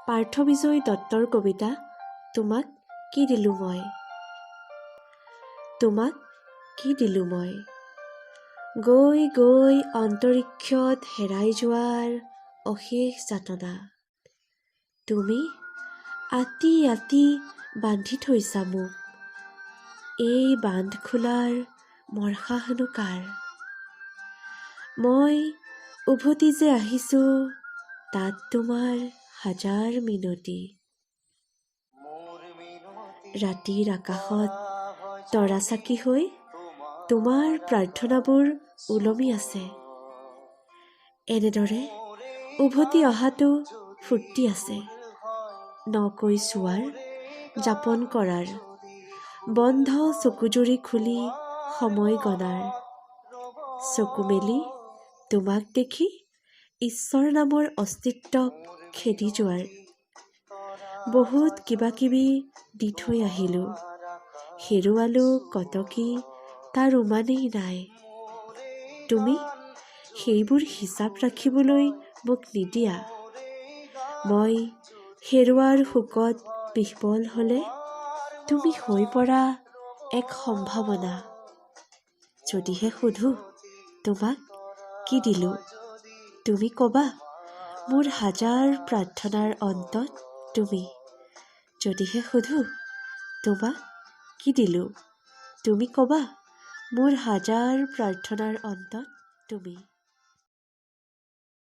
পাৰ্থবিজয় দত্তৰ কবিতা তোমাক কি দিলোঁ মই। তোমাক কি দিলোঁ মই। গৈ গৈ অন্তৰিক্ষত হেৰাই যোৱাৰ অশেষ যাতনা। তুমি আতি আতি বান্ধি থৈছা মোক। এই বান্ধ খোলাৰ মৰ্ষাহনো কাৰ। মই উভতি যে আহিছোঁ তাত তোমাৰ হাজাৰ মিনতি। ৰাতিৰ আকাশত তৰা চাকি হৈ তোমাৰ প্ৰাৰ্থনাবোৰ ওলমি আছে। এনেদৰে উভতি অহাটো ফূৰ্তি আছে। নকৈ চোৱাৰ যাপন কৰাৰ বন্ধ চকুজুৰি খুলি সময় গণাৰ। চকু মেলি তোমাক দেখি ঈশ্বৰ নামৰ অস্তিত্বক খেদি যোৱাৰ। বহুত কিবা কিবি দি থৈ আহিলোঁ, হেৰুৱালোঁ কত কি তাৰ উমানেই নাই। তুমি সেইবোৰ হিচাপ ৰাখিবলৈ মোক নিদিয়া। মই হেৰুৱাৰ শোকত বিহ্বল হ'লে তুমি হৈ পৰা এক সম্ভাৱনা। যদিহে সোধোঁ তোমাক কি দিলোঁ, তুমি ক'বা মোৰ হাজাৰ প্ৰাৰ্থনাৰ অন্তত তুমি। যদিহে সোধোঁ তোমাক কি দিলোঁ, তুমি ক'বা মোৰ হাজাৰ প্ৰাৰ্থনাৰ অন্তত তুমি।